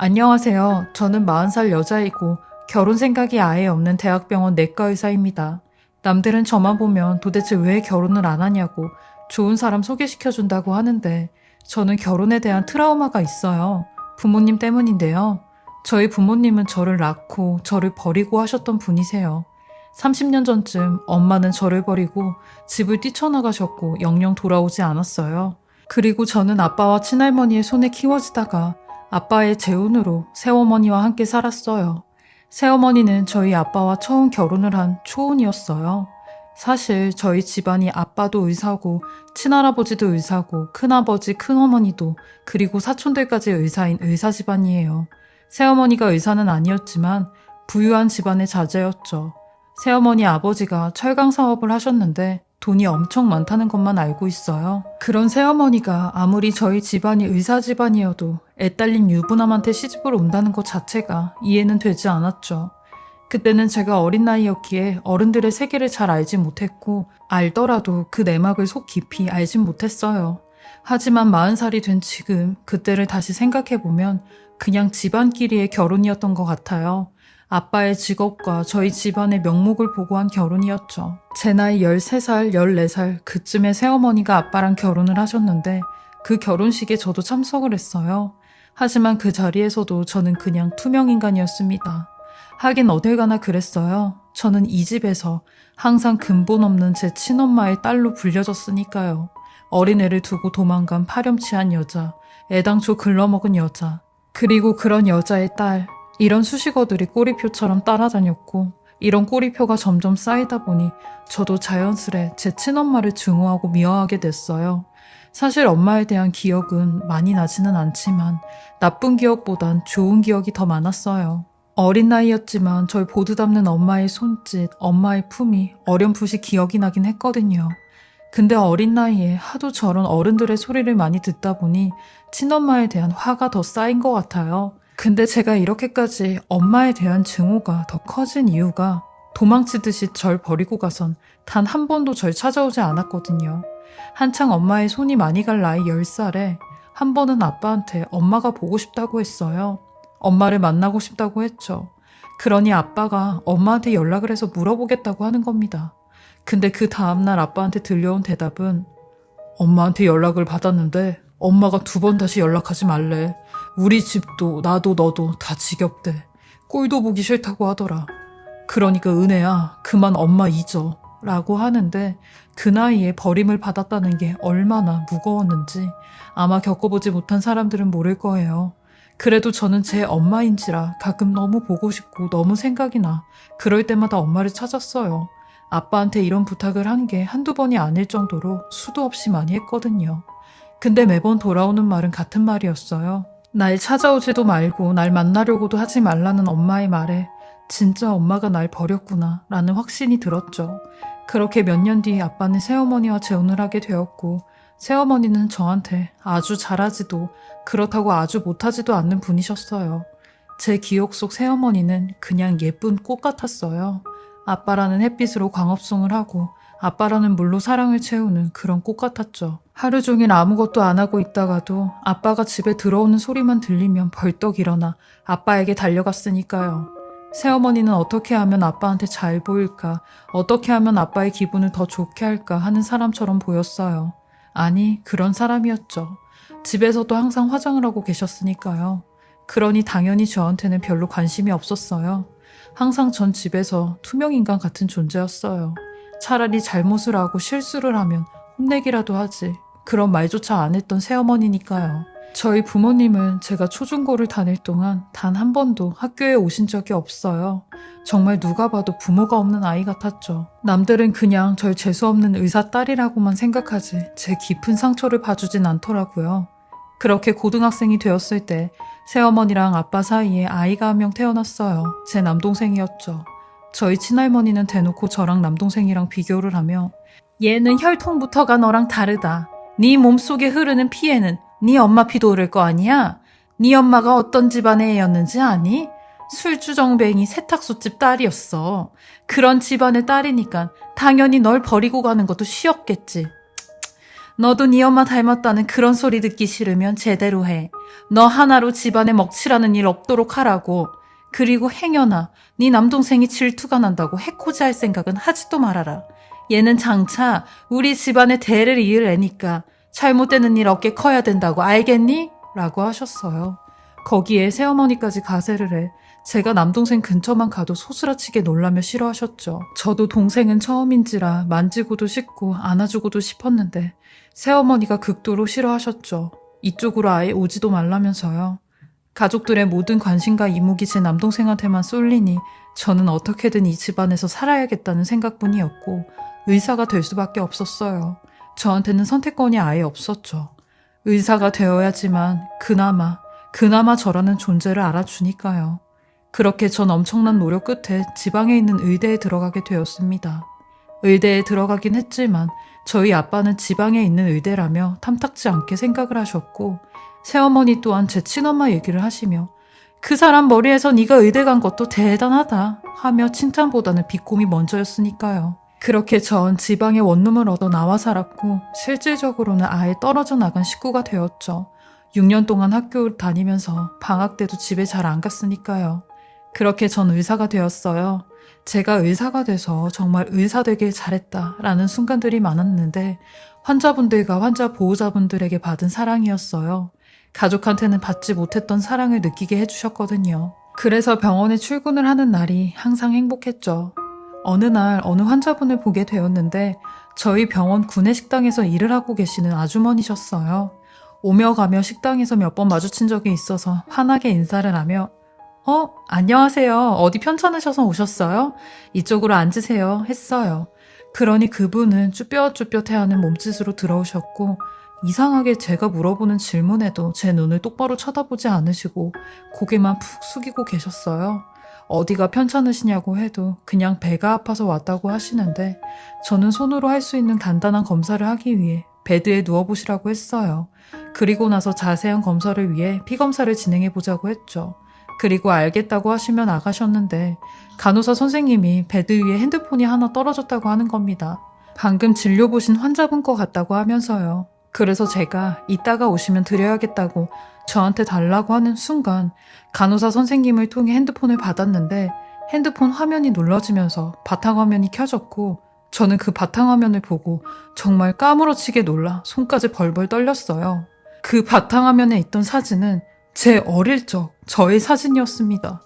안녕하세요. 저는 40살 여자이고 결혼 생각이 아예 없는 대학병원 내과 의사입니다. 남들은 저만 보면 도대체 왜 결혼을 안 하냐고 좋은 사람 소개시켜준다고 하는데 저는 결혼에 대한 트라우마가 있어요. 부모님 때문인데요. 저희 부모님은 저를 낳고 저를 버리고 하셨던 분이세요. 30년 전쯤 엄마는 저를 버리고 집을 뛰쳐나가셨고 영영 돌아오지 않았어요. 그리고 저는 아빠와 친할머니의 손에 키워지다가 아빠의 재혼으로 새어머니와 함께 살았어요. 새어머니는 저희 아빠와 처음 결혼을 한 초혼이었어요. 사실 저희 집안이 아빠도 의사고 친할아버지도 의사고 큰아버지 큰어머니도 그리고 사촌들까지 의사인 의사 집안이에요. 새어머니가 의사는 아니었지만 부유한 집안의 자제였죠. 새어머니 아버지가 철강 사업을 하셨는데 돈이 엄청 많다는 것만 알고 있어요. 그런 새어머니가 아무리 저희 집안이 의사 집안이어도 애딸린 유부남한테 시집을 온다는 것 자체가 이해는 되지 않았죠. 그때는 제가 어린 나이였기에 어른들의 세계를 잘 알지 못했고 알더라도 그 내막을 속 깊이 알진 못했어요. 하지만 40살이 된 지금 그때를 다시 생각해보면 그냥 집안끼리의 결혼이었던 것 같아요. 아빠의 직업과 저희 집안의 명목을 보고 한 결혼이었죠. 제 나이 13살, 14살 그쯤에 새어머니가 아빠랑 결혼을 하셨는데 그 결혼식에 저도 참석을 했어요. 하지만 그 자리에서도 저는 그냥 투명인간이었습니다. 하긴 어딜 가나 그랬어요. 저는 이 집에서 항상 근본 없는 제 친엄마의 딸로 불려졌으니까요. 어린애를 두고 도망간 파렴치한 여자, 애당초 글러먹은 여자, 그리고 그런 여자의 딸, 이런 수식어들이 꼬리표처럼 따라다녔고 이런 꼬리표가 점점 쌓이다 보니 저도 자연스레 제 친엄마를 증오하고 미워하게 됐어요. 사실 엄마에 대한 기억은 많이 나지는 않지만 나쁜 기억보단 좋은 기억이 더 많았어요. 어린 나이였지만 절 보드잡는 엄마의 손짓, 엄마의 품이 어렴풋이 기억이 나긴 했거든요. 근데 어린 나이에 하도 저런 어른들의 소리를 많이 듣다 보니 친엄마에 대한 화가 더 쌓인 것 같아요. 근데 제가 이렇게까지 엄마에 대한 증오가 더 커진 이유가 도망치듯이 절 버리고 가선 단 한 번도 절 찾아오지 않았거든요. 한창 엄마의 손이 많이 갈 나이 10살에 한 번은 아빠한테 엄마가 보고 싶다고 했어요. 엄마를 만나고 싶다고 했죠. 그러니 아빠가 엄마한테 연락을 해서 물어보겠다고 하는 겁니다. 근데 그 다음날 아빠한테 들려온 대답은 엄마한테 연락을 받았는데 엄마가 2번 다시 연락하지 말래. 우리 집도 나도 너도 다 지겹대. 꼴도 보기 싫다고 하더라. 그러니까 은혜야 그만 엄마 잊어 라고 하는데 그 나이에 버림을 받았다는 게 얼마나 무거웠는지 아마 겪어보지 못한 사람들은 모를 거예요. 그래도 저는 제 엄마인지라 가끔 너무 보고 싶고 너무 생각이 나. 그럴 때마다 엄마를 찾았어요. 아빠한테 이런 부탁을 한 게 한두 번이 아닐 정도로 수도 없이 많이 했거든요. 근데 매번 돌아오는 말은 같은 말이었어요. 날 찾아오지도 말고 날 만나려고도 하지 말라는 엄마의 말에 진짜 엄마가 날 버렸구나 라는 확신이 들었죠. 그렇게 몇 년 뒤 아빠는 새어머니와 재혼을 하게 되었고 새어머니는 저한테 아주 잘하지도 그렇다고 아주 못하지도 않는 분이셨어요. 제 기억 속 새어머니는 그냥 예쁜 꽃 같았어요. 아빠라는 햇빛으로 광합송을 하고 아빠라는 물로 사랑을 채우는 그런 꽃 같았죠. 하루 종일 아무것도 안 하고 있다가도 아빠가 집에 들어오는 소리만 들리면 벌떡 일어나 아빠에게 달려갔으니까요. 새어머니는 어떻게 하면 아빠한테 잘 보일까, 어떻게 하면 아빠의 기분을 더 좋게 할까 하는 사람처럼 보였어요. 아니, 그런 사람이었죠. 집에서도 항상 화장을 하고 계셨으니까요. 그러니 당연히 저한테는 별로 관심이 없었어요. 항상 전 집에서 투명인간 같은 존재였어요. 차라리 잘못을 하고 실수를 하면 혼내기라도 하지. 그런 말조차 안 했던 새어머니니까요. 저희 부모님은 제가 초중고를 다닐 동안 단 한 번도 학교에 오신 적이 없어요. 정말 누가 봐도 부모가 없는 아이 같았죠. 남들은 그냥 절 재수없는 의사 딸이라고만 생각하지 제 깊은 상처를 봐주진 않더라고요. 그렇게 고등학생이 되었을 때 새어머니랑 아빠 사이에 아이가 한 명 태어났어요. 제 남동생이었죠. 저희 친할머니는 대놓고 저랑 남동생이랑 비교를 하며 얘는 혈통부터가 너랑 다르다. 네 몸속에 흐르는 피에는 네 엄마 피도 흐를 거 아니야? 네 엄마가 어떤 집안의 애였는지 아니? 술주정뱅이 세탁소집 딸이었어. 그런 집안의 딸이니까 당연히 널 버리고 가는 것도 쉬웠겠지. 너도 네 엄마 닮았다는 그런 소리 듣기 싫으면 제대로 해. 너 하나로 집안에 먹칠하는 일 없도록 하라고. 그리고 행여나 네 남동생이 질투가 난다고 해코지 할 생각은 하지도 말아라. 얘는 장차 우리 집안의 대를 이을 애니까 잘못되는 일 없게 커야 된다고 알겠니? 라고 하셨어요. 거기에 새어머니까지 가세를 해 제가 남동생 근처만 가도 소스라치게 놀라며 싫어하셨죠. 저도 동생은 처음인지라 만지고도 싶고 안아주고도 싶었는데 새어머니가 극도로 싫어하셨죠. 이쪽으로 아예 오지도 말라면서요. 가족들의 모든 관심과 이목이 제 남동생한테만 쏠리니 저는 어떻게든 이 집안에서 살아야겠다는 생각뿐이었고 의사가 될 수밖에 없었어요. 저한테는 선택권이 아예 없었죠. 의사가 되어야지만 그나마 저라는 존재를 알아주니까요. 그렇게 전 엄청난 노력 끝에 지방에 있는 의대에 들어가게 되었습니다. 의대에 들어가긴 했지만 저희 아빠는 지방에 있는 의대라며 탐탁지 않게 생각을 하셨고 새어머니 또한 제 친엄마 얘기를 하시며 그 사람 머리에서 네가 의대 간 것도 대단하다 하며 칭찬보다는 비꼼이 먼저였으니까요. 그렇게 전 지방에 원룸을 얻어 나와 살았고 실질적으로는 아예 떨어져 나간 식구가 되었죠. 6년 동안 학교를 다니면서 방학 때도 집에 잘 안 갔으니까요. 그렇게 전 의사가 되었어요. 제가 의사가 돼서 정말 의사 되길 잘했다라는 순간들이 많았는데 환자분들과 환자 보호자분들에게 받은 사랑이었어요. 가족한테는 받지 못했던 사랑을 느끼게 해주셨거든요. 그래서 병원에 출근을 하는 날이 항상 행복했죠. 어느 날 어느 환자분을 보게 되었는데 저희 병원 구내식당에서 일을 하고 계시는 아주머니셨어요. 오며 가며 식당에서 몇 번 마주친 적이 있어서 환하게 인사를 하며 안녕하세요. 어디 편찮으셔서 오셨어요? 이쪽으로 앉으세요. 했어요. 그러니 그분은 쭈뼛쭈뼛해하는 몸짓으로 들어오셨고 이상하게 제가 물어보는 질문에도 제 눈을 똑바로 쳐다보지 않으시고 고개만 푹 숙이고 계셨어요. 어디가 편찮으시냐고 해도 그냥 배가 아파서 왔다고 하시는데 저는 손으로 할 수 있는 간단한 검사를 하기 위해 베드에 누워보시라고 했어요. 그리고 나서 자세한 검사를 위해 피검사를 진행해보자고 했죠. 그리고 알겠다고 하시며 나가셨는데 간호사 선생님이 베드 위에 핸드폰이 하나 떨어졌다고 하는 겁니다. 방금 진료 보신 환자분 거 같다고 하면서요. 그래서 제가 이따가 오시면 드려야겠다고 저한테 달라고 하는 순간 간호사 선생님을 통해 핸드폰을 받았는데 핸드폰 화면이 눌러지면서 바탕화면이 켜졌고 저는 그 바탕화면을 보고 정말 까무러치게 놀라 손까지 벌벌 떨렸어요. 그 바탕화면에 있던 사진은 제 어릴 적 저의 사진이었습니다.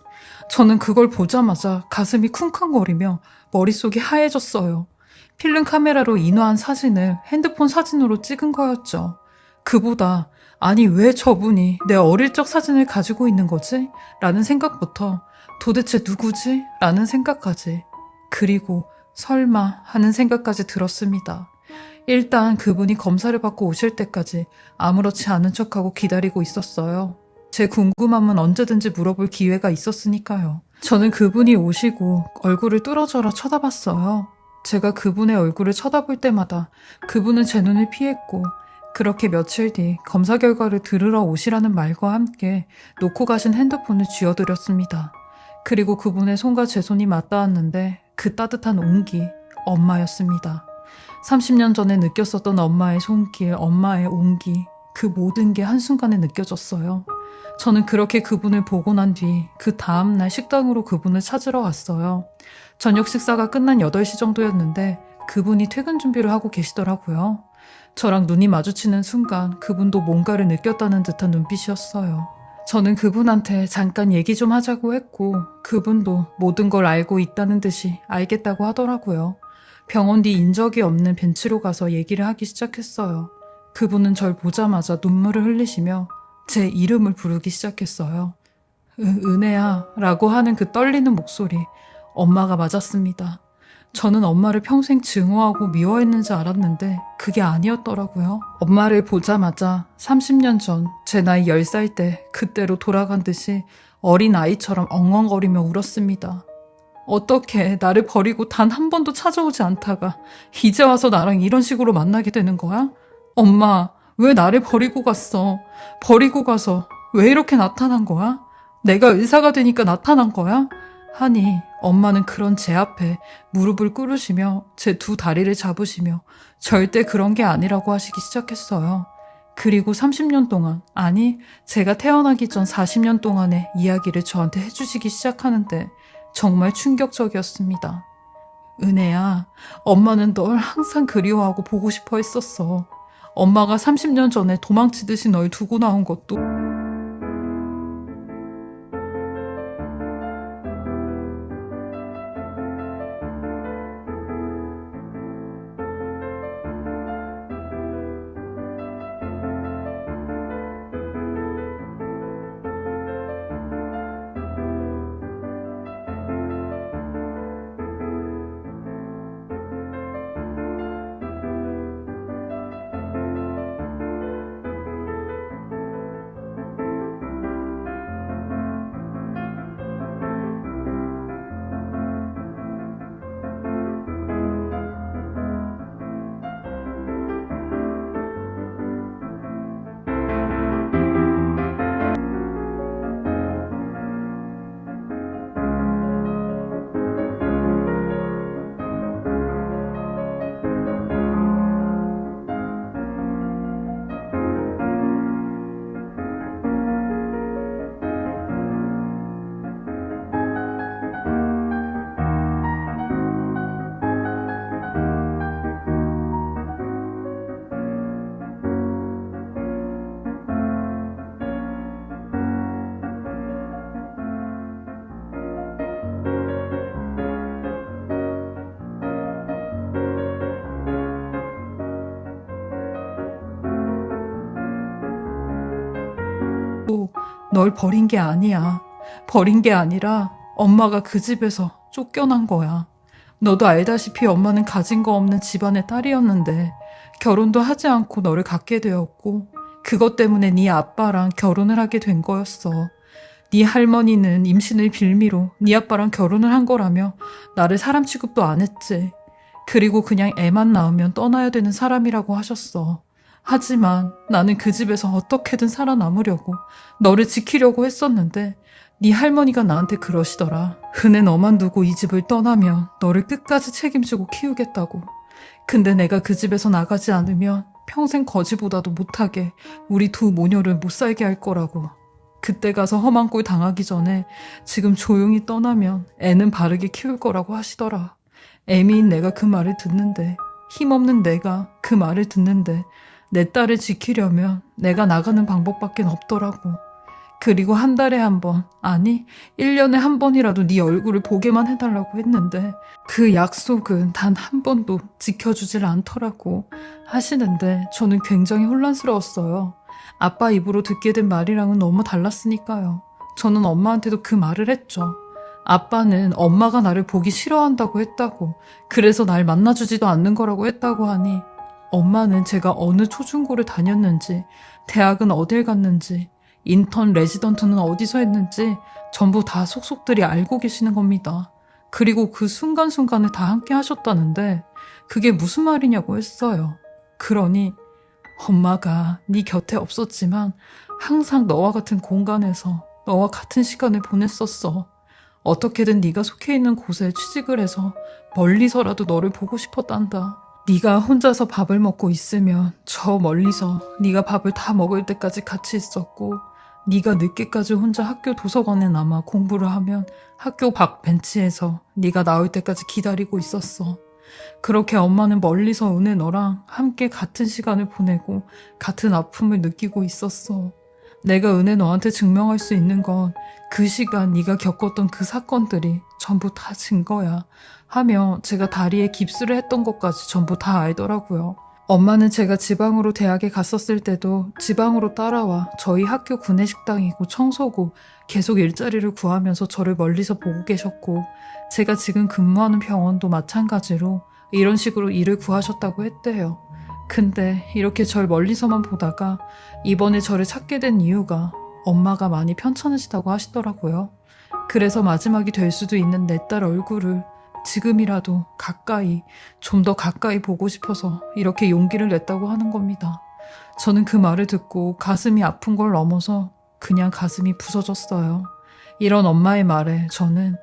저는 그걸 보자마자 가슴이 쿵쾅거리며 머릿속이 하얘졌어요. 필름 카메라로 인화한 사진을 핸드폰 사진으로 찍은 거였죠. 그보다 아니 왜 저분이 내 어릴 적 사진을 가지고 있는 거지? 라는 생각부터 도대체 누구지? 라는 생각까지 그리고 설마 하는 생각까지 들었습니다. 일단 그분이 검사를 받고 오실 때까지 아무렇지 않은 척하고 기다리고 있었어요. 제 궁금함은 언제든지 물어볼 기회가 있었으니까요. 저는 그분이 오시고 얼굴을 뚫어져라 쳐다봤어요. 제가 그분의 얼굴을 쳐다볼 때마다 그분은 제 눈을 피했고 그렇게 며칠 뒤 검사 결과를 들으러 오시라는 말과 함께 놓고 가신 핸드폰을 쥐어드렸습니다. 그리고 그분의 손과 제 손이 맞닿았는데 그 따뜻한 온기, 엄마였습니다. 30년 전에 느꼈었던 엄마의 손길, 엄마의 온기, 그 모든 게 한순간에 느껴졌어요. 저는 그렇게 그분을 보고 난 뒤 그 다음날 식당으로 그분을 찾으러 갔어요. 저녁 식사가 끝난 8시 정도였는데 그분이 퇴근 준비를 하고 계시더라고요. 저랑 눈이 마주치는 순간 그분도 뭔가를 느꼈다는 듯한 눈빛이었어요. 저는 그분한테 잠깐 얘기 좀 하자고 했고 그분도 모든 걸 알고 있다는 듯이 알겠다고 하더라고요. 병원 뒤 인적이 없는 벤치로 가서 얘기를 하기 시작했어요. 그분은 절 보자마자 눈물을 흘리시며 제 이름을 부르기 시작했어요. 은혜야 라고 하는 그 떨리는 목소리, 엄마가 맞았습니다. 저는 엄마를 평생 증오하고 미워했는지 알았는데 그게 아니었더라고요. 엄마를 보자마자 30년 전 제 나이 10살 때 그때로 돌아간 듯이 어린 아이처럼 엉엉거리며 울었습니다. 어떻게 나를 버리고 단 한 번도 찾아오지 않다가 이제 와서 나랑 이런 식으로 만나게 되는 거야? 엄마, 왜 나를 버리고 갔어? 버리고 가서 왜 이렇게 나타난 거야? 내가 의사가 되니까 나타난 거야? 하니 엄마는 그런 제 앞에 무릎을 꿇으시며 제 두 다리를 잡으시며 절대 그런 게 아니라고 하시기 시작했어요. 그리고 30년 동안, 아니 제가 태어나기 전 40년 동안의 이야기를 저한테 해주시기 시작하는데 정말 충격적이었습니다. 은혜야, 엄마는 널 항상 그리워하고 보고 싶어 했었어. 엄마가 30년 전에 도망치듯이 널 두고 나온 것도 널 버린 게 아니야. 버린 게 아니라 엄마가 그 집에서 쫓겨난 거야. 너도 알다시피 엄마는 가진 거 없는 집안의 딸이었는데 결혼도 하지 않고 너를 갖게 되었고 그것 때문에 네 아빠랑 결혼을 하게 된 거였어. 네 할머니는 임신을 빌미로 네 아빠랑 결혼을 한 거라며 나를 사람 취급도 안 했지. 그리고 그냥 애만 낳으면 떠나야 되는 사람이라고 하셨어. 하지만 나는 그 집에서 어떻게든 살아남으려고 너를 지키려고 했었는데 네 할머니가 나한테 그러시더라. 은혜 너만 두고 이 집을 떠나면 너를 끝까지 책임지고 키우겠다고. 근데 내가 그 집에서 나가지 않으면 평생 거지보다도 못하게 우리 두 모녀를 못 살게 할 거라고. 그때 가서 험한 꼴 당하기 전에 지금 조용히 떠나면 애는 바르게 키울 거라고 하시더라. 애미인 내가 그 말을 듣는데, 힘없는 내가 그 말을 듣는데 내 딸을 지키려면 내가 나가는 방법밖에 없더라고. 그리고 한 달에 한 번, 아니 1년에 한 번이라도 네 얼굴을 보게만 해달라고 했는데 그 약속은 단 한 번도 지켜주질 않더라고 하시는데 저는 굉장히 혼란스러웠어요. 아빠 입으로 듣게 된 말이랑은 너무 달랐으니까요. 저는 엄마한테도 그 말을 했죠. 아빠는 엄마가 나를 보기 싫어한다고 했다고, 그래서 날 만나주지도 않는 거라고 했다고 하니 엄마는 제가 어느 초중고를 다녔는지, 대학은 어딜 갔는지, 인턴 레지던트는 어디서 했는지 전부 다 속속들이 알고 계시는 겁니다. 그리고 그 순간순간을 다 함께 하셨다는데 그게 무슨 말이냐고 했어요. 그러니 엄마가 네 곁에 없었지만 항상 너와 같은 공간에서 너와 같은 시간을 보냈었어. 어떻게든 네가 속해 있는 곳에 취직을 해서 멀리서라도 너를 보고 싶었단다. 네가 혼자서 밥을 먹고 있으면 저 멀리서 네가 밥을 다 먹을 때까지 같이 있었고, 네가 늦게까지 혼자 학교 도서관에 남아 공부를 하면 학교 밖 벤치에서 네가 나올 때까지 기다리고 있었어. 그렇게 엄마는 멀리서 은혜 너랑 함께 같은 시간을 보내고 같은 아픔을 느끼고 있었어. 내가 은혜 너한테 증명할 수 있는 건 그 시간 네가 겪었던 그 사건들이 전부 다 증거야 하며 제가 다리에 깁스를 했던 것까지 전부 다 알더라고요. 엄마는 제가 지방으로 대학에 갔었을 때도 지방으로 따라와 저희 학교 구내식당이고 청소고 계속 일자리를 구하면서 저를 멀리서 보고 계셨고, 제가 지금 근무하는 병원도 마찬가지로 이런 식으로 일을 구하셨다고 했대요. 근데 이렇게 절 멀리서만 보다가 이번에 저를 찾게 된 이유가 엄마가 많이 편찮으시다고 하시더라고요. 그래서 마지막이 될 수도 있는 내 딸 얼굴을 지금이라도 가까이, 좀 더 가까이 보고 싶어서 이렇게 용기를 냈다고 하는 겁니다. 저는 그 말을 듣고 가슴이 아픈 걸 넘어서 그냥 가슴이 부서졌어요. 이런 엄마의 말에 저는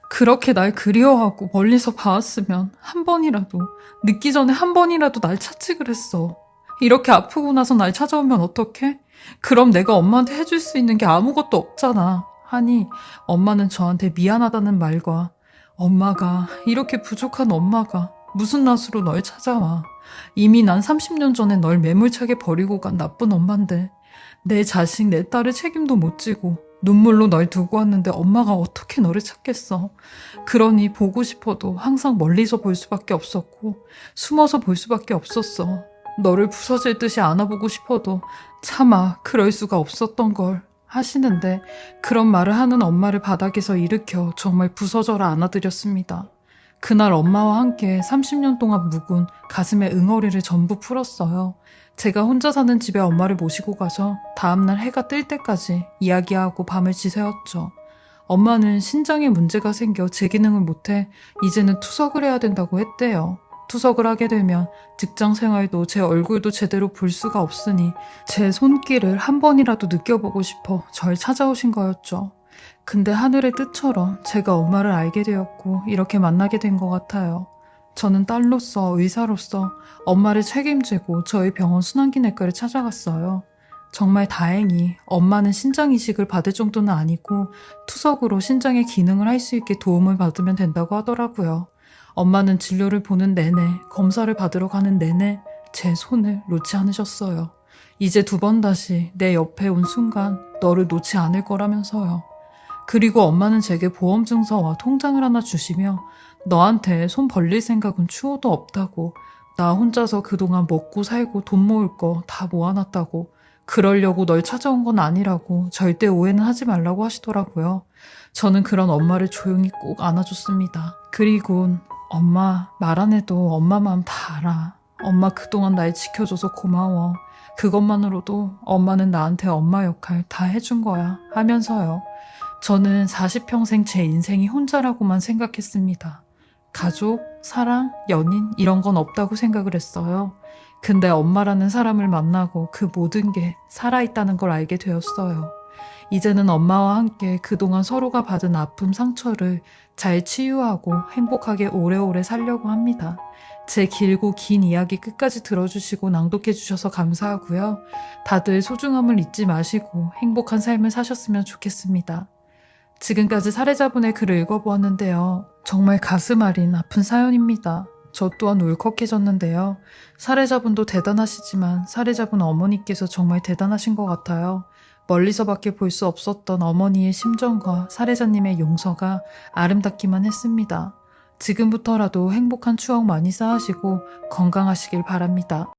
그렇게 날 그리워하고 멀리서 봐왔으면 한 번이라도, 늦기 전에 한 번이라도 날 찾지 그랬어. 이렇게 아프고 나서 날 찾아오면 어떡해? 그럼 내가 엄마한테 해줄 수 있는 게 아무것도 없잖아. 하니 엄마는 저한테 미안하다는 말과 엄마가, 이렇게 부족한 엄마가 무슨 낯으로 널 찾아와. 이미 난 30년 전에 널 매몰차게 버리고 간 나쁜 엄마인데 내 자식, 내 딸의 책임도 못 지고 눈물로 널 두고 왔는데 엄마가 어떻게 너를 찾겠어. 그러니 보고 싶어도 항상 멀리서 볼 수밖에 없었고 숨어서 볼 수밖에 없었어. 너를 부서질 듯이 안아보고 싶어도 차마 그럴 수가 없었던 걸 하시는데 그런 말을 하는 엄마를 바닥에서 일으켜 정말 부서져라 안아드렸습니다. 그날 엄마와 함께 30년 동안 묵은 가슴의 응어리를 전부 풀었어요. 제가 혼자 사는 집에 엄마를 모시고 가서 다음날 해가 뜰 때까지 이야기하고 밤을 지새웠죠. 엄마는 신장에 문제가 생겨 제 기능을 못해 이제는 투석을 해야 된다고 했대요. 투석을 하게 되면 직장 생활도 제 얼굴도 제대로 볼 수가 없으니 제 손길을 한 번이라도 느껴보고 싶어 절 찾아오신 거였죠. 근데 하늘의 뜻처럼 제가 엄마를 알게 되었고 이렇게 만나게 된 것 같아요. 저는 딸로서, 의사로서 엄마를 책임지고 저희 병원 순환기내과를 찾아갔어요. 정말 다행히 엄마는 신장 이식을 받을 정도는 아니고 투석으로 신장의 기능을 할 수 있게 도움을 받으면 된다고 하더라고요. 엄마는 진료를 보는 내내, 검사를 받으러 가는 내내 제 손을 놓지 않으셨어요. 이제 2번 다시 내 옆에 온 순간 너를 놓지 않을 거라면서요. 그리고 엄마는 제게 보험 증서와 통장을 하나 주시며 너한테 손 벌릴 생각은 추호도 없다고, 나 혼자서 그동안 먹고 살고 돈 모을 거 다 모아놨다고, 그러려고 널 찾아온 건 아니라고 절대 오해는 하지 말라고 하시더라고요. 저는 그런 엄마를 조용히 꼭 안아줬습니다. 그리고 엄마, 말 안 해도 엄마 마음 다 알아. 엄마 그동안 날 지켜줘서 고마워. 그것만으로도 엄마는 나한테 엄마 역할 다 해준 거야 하면서요. 저는 40평생 제 인생이 혼자라고만 생각했습니다. 가족, 사랑, 연인 이런 건 없다고 생각을 했어요. 근데 엄마라는 사람을 만나고 그 모든 게 살아있다는 걸 알게 되었어요. 이제는 엄마와 함께 그동안 서로가 받은 아픔, 상처를 잘 치유하고 행복하게 오래오래 살려고 합니다. 제 길고 긴 이야기 끝까지 들어주시고 낭독해 주셔서 감사하고요. 다들 소중함을 잊지 마시고 행복한 삶을 사셨으면 좋겠습니다. 지금까지 사례자분의 글을 읽어보았는데요. 정말 가슴 아린 아픈 사연입니다. 저 또한 울컥해졌는데요. 사례자분도 대단하시지만 사례자분 어머니께서 정말 대단하신 것 같아요. 멀리서밖에 볼 수 없었던 어머니의 심정과 사례자님의 용서가 아름답기만 했습니다. 지금부터라도 행복한 추억 많이 쌓으시고 건강하시길 바랍니다.